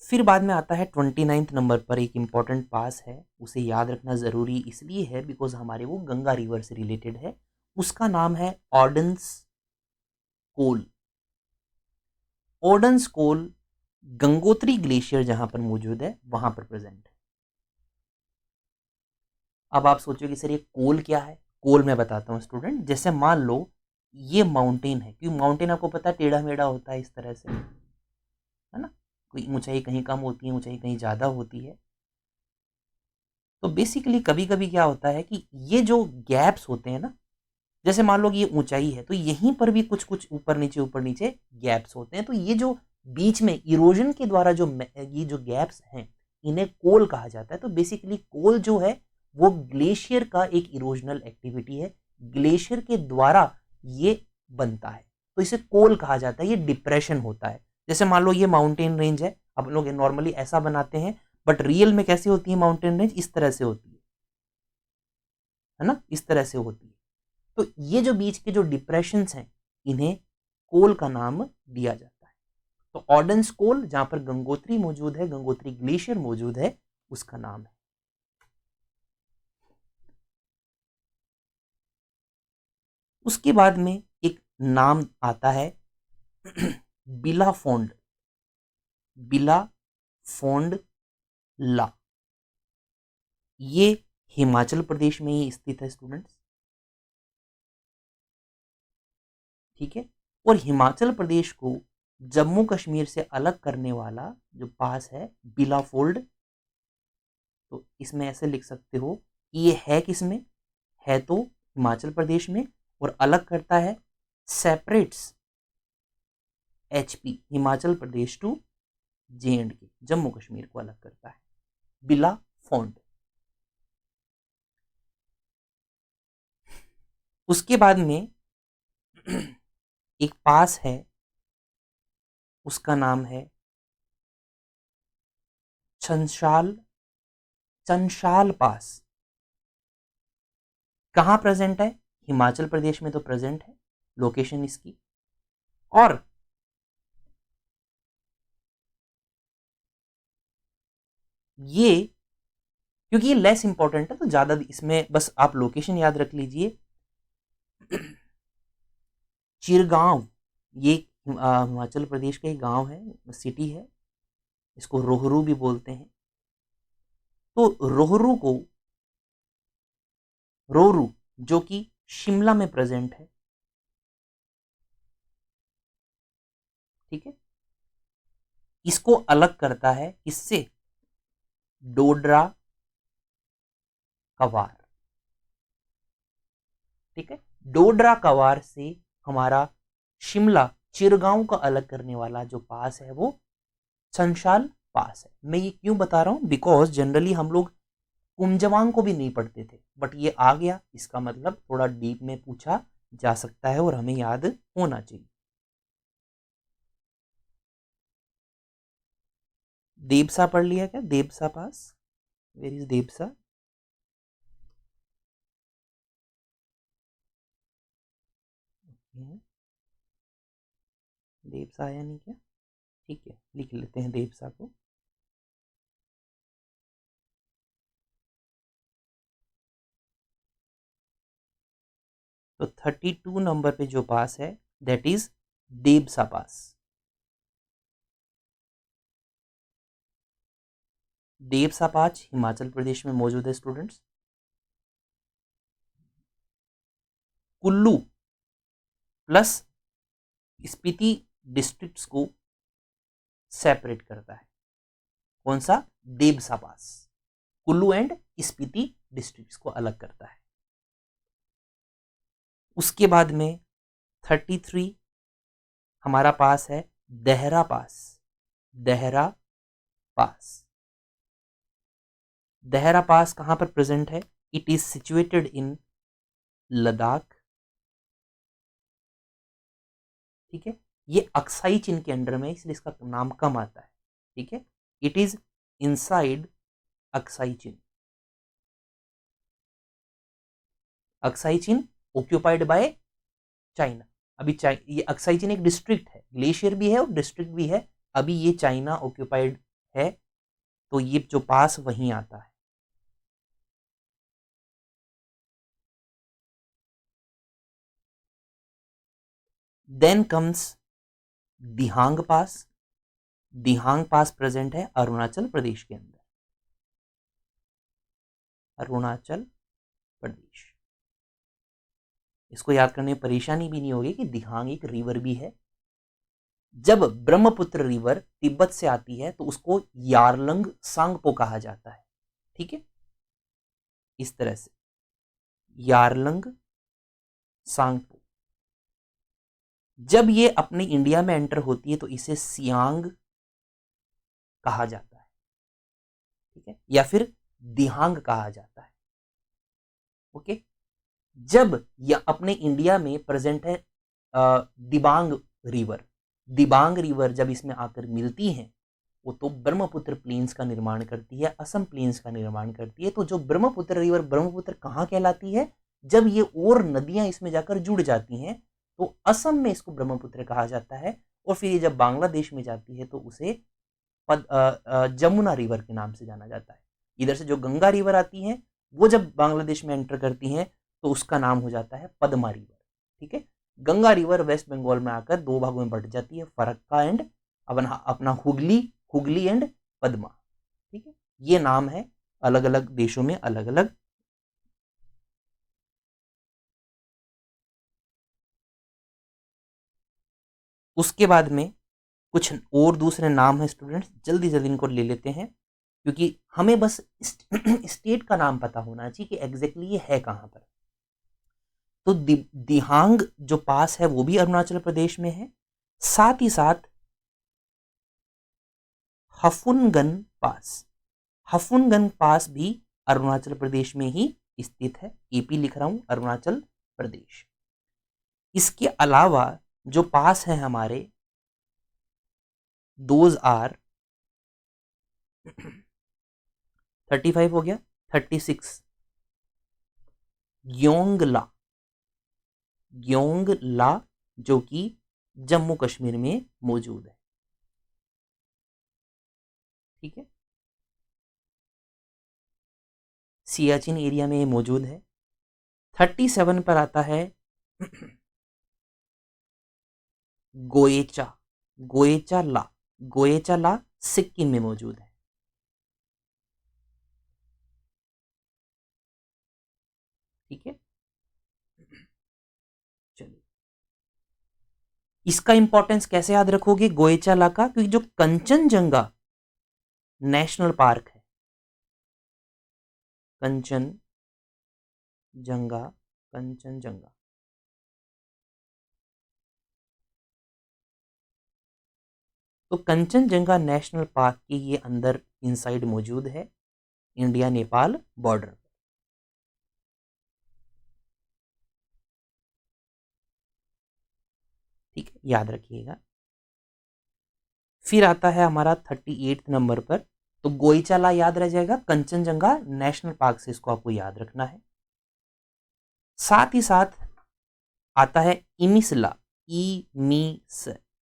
फिर बाद में आता है 29 नंबर पर एक इंपॉर्टेंट पास है, उसे याद रखना जरूरी इसलिए है बिकॉज हमारे वो गंगा रिवर से रिलेटेड है। उसका नाम है ऑर्डन्स कोल। ऑर्डन्स कोल गंगोत्री ग्लेशियर जहां पर मौजूद है वहां पर प्रेजेंट है। अब आप सोचोगे सर ये कोल क्या है? कोल मैं बताता हूँ स्टूडेंट। जैसे मान लो ये माउंटेन है, क्योंकि माउंटेन आपको पता है टेढ़ा मेढ़ा होता है इस तरह से, है ना? कोई ऊंचाई कहीं कम होती है, ऊंचाई कहीं ज्यादा होती है। तो बेसिकली कभी कभी क्या होता है कि ये जो गैप्स होते हैं ना, जैसे मान लो कि ये ऊंचाई है तो यहीं पर भी कुछ कुछ ऊपर नीचे गैप्स होते हैं। तो ये जो बीच में इरोजन के द्वारा जो ये जो गैप्स हैं इन्हें कोल कहा जाता है। तो बेसिकली कोल जो है वो ग्लेशियर का एक इरोजनल एक्टिविटी है, ग्लेशियर के द्वारा ये बनता है, तो इसे कोल कहा जाता है। ये डिप्रेशन होता है। जैसे मान लो ये माउंटेन रेंज है, अब लोग नॉर्मली ऐसा बनाते हैं, बट रियल में कैसी होती है माउंटेन रेंज? इस तरह से होती है ना, इस तरह से होती है। तो ये जो बीच के जो डिप्रेशंस हैं इन्हें कोल का नाम दिया जाता है। तो ऑर्डन्स कोल जहां पर गंगोत्री मौजूद है, गंगोत्री ग्लेशियर मौजूद है, उसका नाम है। उसके बाद में एक नाम आता है बिलाफोंड। बिलाफोंड ला। ये हिमाचल प्रदेश में ही स्थित है स्टूडेंट्स, ठीक है। और हिमाचल प्रदेश को जम्मू कश्मीर से अलग करने वाला जो पास है बिलाफोल्ड, तो इसमें ऐसे लिख सकते हो कि ये है किस में? है तो हिमाचल प्रदेश में, और अलग करता है, separates HP Himachal Pradesh to J and K, Jammu Kashmir को अलग करता है, बिला फोंड। उसके बाद में एक पास है, उसका नाम है चंशाल, चंशाल पास। कहां प्रेजेंट है? हिमाचल प्रदेश में तो प्रेजेंट है लोकेशन इसकी। और ये क्योंकि ये लेस इंपॉर्टेंट है तो ज्यादा इसमें बस आप लोकेशन याद रख लीजिए। चिरगांव, ये हिमाचल प्रदेश का एक गांव है, सिटी है, इसको रोहरू भी बोलते हैं। तो रोहरू को, रोरू जो कि शिमला में प्रेजेंट है, ठीक है, इसको अलग करता है इससे डोडरा कवार, ठीक है। डोडरा कवार से हमारा शिमला चिरगांव का अलग करने वाला जो पास है वो संशाल पास है। मैं ये क्यों बता रहा हूं? बिकॉज जनरली हम लोग कुंजवांग को भी नहीं पढ़ते थे, बट ये आ गया, इसका मतलब थोड़ा डीप में पूछा जा सकता है और हमें याद होना चाहिए। देवसा पढ़ लिया क्या? देवसा पास, वेर इज देवसा? देवसा आया नहीं क्या? ठीक है, लिख लेते हैं देवसा को। तो 32 नंबर पे जो पास है दैट इज देवसा पास। देवसा पास हिमाचल प्रदेश में मौजूद है students. Kullu plus Spiti districts को सेपरेट करता है। कौन सा? देवसा पास कुल्लू एंड स्पीति डिस्ट्रिक्ट्स को अलग करता है। उसके बाद में 33 हमारा पास है देहरा पास। देहरा पास देहरा पास कहां पर प्रेजेंट है? It is situated in Ladakh. ठीक है, ये अक्साई चीन के अंडर में, इसलिए इसका नाम कम आता है। ठीक है, इट इज इनसाइड अक्साई चीन। अक्साई चीन ऑक्यूपाइड बाय चाइना। अभी ये अक्साई चीन एक डिस्ट्रिक्ट है, ग्लेशियर भी है और डिस्ट्रिक्ट भी है। अभी ये चाइना ऑक्यूपाइड है, तो ये जो पास वहीं आता है। देन कम्स दिहांग पास। दिहांग पास प्रेजेंट है अरुणाचल प्रदेश के अंदर। अरुणाचल प्रदेश। इसको याद करने में परेशानी भी नहीं होगी कि दिहांग एक रिवर भी है। जब ब्रह्मपुत्र रिवर तिब्बत से आती है तो उसको यारलंग सांगपो कहा जाता है। ठीक है, इस तरह से यारलंग सांगपो। जब ये अपनी इंडिया में एंटर होती है तो इसे सियांग कहा जाता है। ठीक है, या फिर दिहांग कहा जाता है। ओके, जब यह अपने इंडिया में प्रेजेंट है दिबांग रिवर। दिबांग रिवर जब इसमें आकर मिलती है वो तो ब्रह्मपुत्र प्लेन्स का निर्माण करती है, असम प्लेन्स का निर्माण करती है। तो जो ब्रह्मपुत्र रिवर ब्रह्मपुत्र कहाँ कहलाती है? जब ये और नदियां इसमें जाकर जुड़ जाती हैं तो असम में इसको ब्रह्मपुत्र कहा जाता है, और फिर ये जब बांग्लादेश में जाती है तो उसे जमुना रिवर के नाम से जाना जाता है। इधर से जो गंगा रिवर आती है वो जब बांग्लादेश में एंटर करती हैं तो उसका नाम हो जाता है पद्मा रिवर। ठीक है, गंगा रिवर वेस्ट बंगाल में आकर दो भागों में बंट जाती है, फरक्का एंड अपना हुगली, हुगली एंड पद्मा। ठीक है, ये नाम है, अलग अलग देशों में अलग अलग। उसके बाद में कुछ और दूसरे नाम है स्टूडेंट्स, जल्दी जल्दी इनको ले लेते हैं क्योंकि हमें बस स्टेट का नाम पता होना चाहिए कि एग्जैक्टली ये है कहां पर। तो दिहांग जो पास है वो भी अरुणाचल प्रदेश में है। साथ ही साथ हफुनगन पास, हफुनगन पास भी अरुणाचल प्रदेश में ही स्थित है। एपी लिख रहा हूं, अरुणाचल प्रदेश। इसके अलावा जो पास है हमारे, दोज आर 35 हो गया, 36 ग्योंगला, ग्योंगला जो कि जम्मू कश्मीर में मौजूद है। ठीक है, सियाचिन एरिया में मौजूद है। 37 पर आता है गोएचा, गोएचा ला, गोएचा ला सिक्किम में मौजूद है। ठीक है, चलिए इसका इंपॉर्टेंस कैसे याद रखोगे गोएचा ला का? क्योंकि जो कंचनजंगा नेशनल पार्क है, कंचनजंगा, कंचनजंगा, तो कंचनजंगा नेशनल पार्क के ये अंदर इनसाइड मौजूद है, इंडिया नेपाल बॉर्डर। ठीक है, याद रखिएगा। फिर आता है हमारा 38 नंबर पर, तो गोईचाला याद रह जाएगा, कंचनजंगा नेशनल पार्क से इसको आपको याद रखना है। साथ ही साथ आता है इमिसला,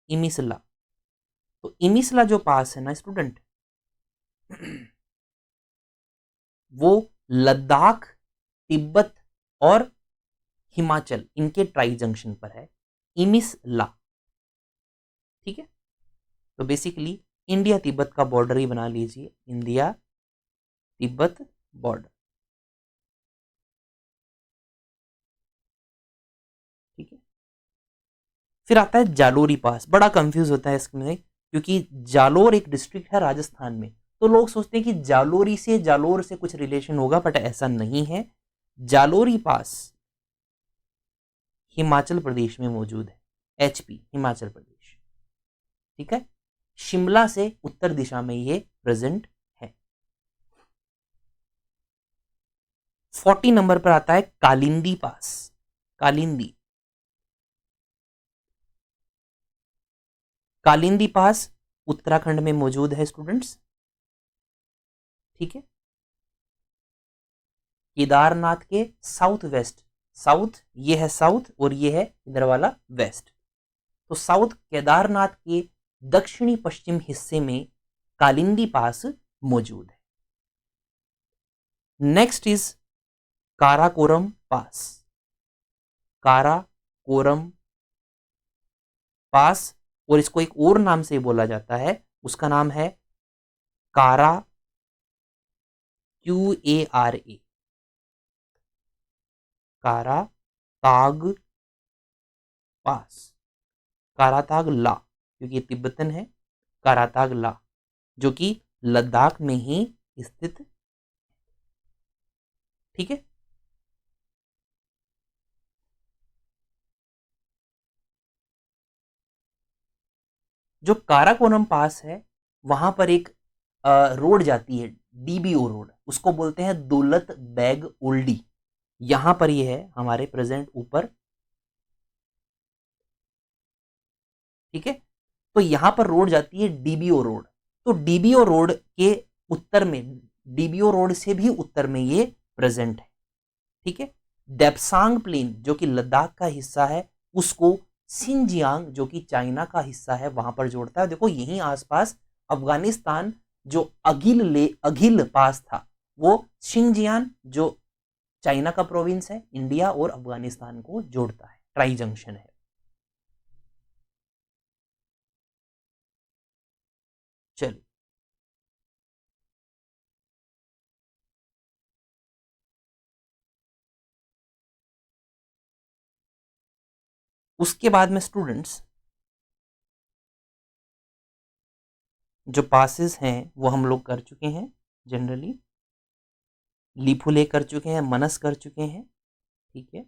इमिसला। तो इमिसला जो पास है ना स्टूडेंट, वो लद्दाख, तिब्बत और हिमाचल इनके ट्राई जंक्शन पर है, इमिसला। ठीक है, तो बेसिकली इंडिया तिब्बत का बॉर्डर ही बना लीजिए, इंडिया तिब्बत बॉर्डर। ठीक है, फिर आता है जालोरी पास। बड़ा कंफ्यूज होता है इसमें क्योंकि जालोर एक डिस्ट्रिक्ट है राजस्थान में, तो लोग सोचते हैं कि जालोरी से, जालोर से कुछ रिलेशन होगा, बट ऐसा नहीं है। जालोरी पास हिमाचल प्रदेश में मौजूद है, एचपी हिमाचल प्रदेश। ठीक है, शिमला से उत्तर दिशा में ये प्रेजेंट है। 40 नंबर पर आता है कालिंदी पास। कालिंदी, कालिंदी पास उत्तराखंड में मौजूद है स्टूडेंट्स। ठीक है, केदारनाथ के साउथ वेस्ट, साउथ ये है साउथ और ये है इधर वाला वेस्ट, तो साउथ केदारनाथ के दक्षिणी पश्चिम हिस्से में कालिंदी पास मौजूद है। नेक्स्ट इज काराकोरम पास। काराकोरम पास, और इसको एक और नाम से बोला जाता है, उसका नाम है कारा, QARA, कारा ताग पास, काराताग ला, क्योंकि ये तिब्बतन है, काराताग ला, जो कि लद्दाख में ही स्थित। ठीक है, जो काराकोरम पास है वहां पर एक रोड जाती है, DBO रोड, उसको बोलते हैं दौलत बैग ओल्डी। यहां पर ये है हमारे प्रेजेंट ऊपर। ठीक है, तो यहां पर रोड जाती है DBO रोड, तो DBO रोड के उत्तर में, DBO रोड से भी उत्तर में ये प्रेजेंट है। ठीक है, डेप्सांग प्लेन जो कि लद्दाख का हिस्सा है, उसको सिंजियांग जो कि चाइना का हिस्सा है वहां पर जोड़ता है। देखो यहीं आसपास अफगानिस्तान जो अगिल पास था, वो शिंजियान जो चाइना का प्रोविंस है, इंडिया और अफगानिस्तान को जोड़ता है, ट्राई जंक्शन है। चलिए, उसके बाद में स्टूडेंट्स जो पासेस हैं वो हम लोग कर चुके हैं, जनरली लीफुले कर चुके हैं, मनस कर चुके हैं। ठीक है,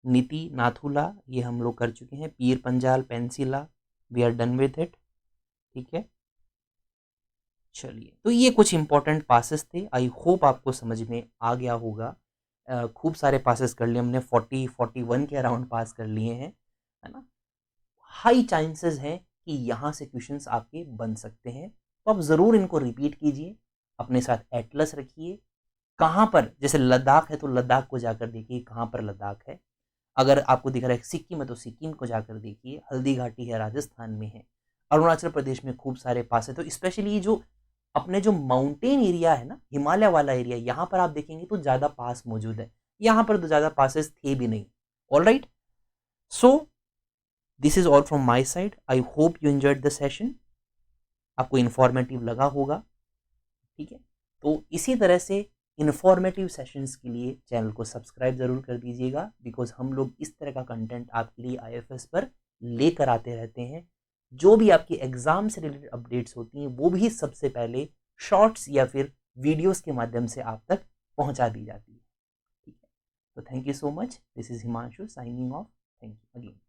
नीति नाथुला ये हम लोग कर चुके हैं, Pir Panjal peninsula we are done with it. ठीक है, चलिए, तो ये कुछ इंपॉर्टेंट पासेस थे, आई होप आपको समझ में आ गया होगा। खूब सारे पासेस कर लिए हमने, 40-41 के अराउंड पास कर लिए हैं, है ना। हाई चांसेस हैं कि यहाँ से क्वेश्चंस आपके बन सकते हैं, तो आप ज़रूर इनको रिपीट कीजिए, अपने साथ एटलस रखिए। कहाँ पर, जैसे लद्दाख है तो लद्दाख को जाकर देखिए कहाँ पर लद्दाख है, अगर आपको दिख रहा है सिक्किम है तो सिक्किम को जाकर देखिए, हल्दी घाटी है राजस्थान में है, अरुणाचल प्रदेश में खूब सारे पास है। तो स्पेशली जो अपने जो माउंटेन एरिया है ना, हिमालय वाला एरिया, यहाँ पर आप देखेंगे तो ज़्यादा पास मौजूद है, यहाँ पर तो ज़्यादा पासेस थे भी नहीं। All right, so this is all from my side, I hope you enjoyed the session, आपको इन्फॉर्मेटिव लगा होगा। ठीक है, तो इसी तरह से इन्फॉर्मेटिव सेशंस के लिए चैनल को सब्सक्राइब जरूर कर दीजिएगा, बिकॉज हम लोग इस तरह का कंटेंट आपके लिए IFS पर लेकर आते रहते हैं। जो भी आपकी एग्जाम से रिलेटेड अपडेट्स होती हैं वो भी सबसे पहले शॉर्ट्स या फिर वीडियोस के माध्यम से आप तक पहुंचा दी जाती है। ठीक है, तो thank you so much, this is Himanshu signing off, thank you again.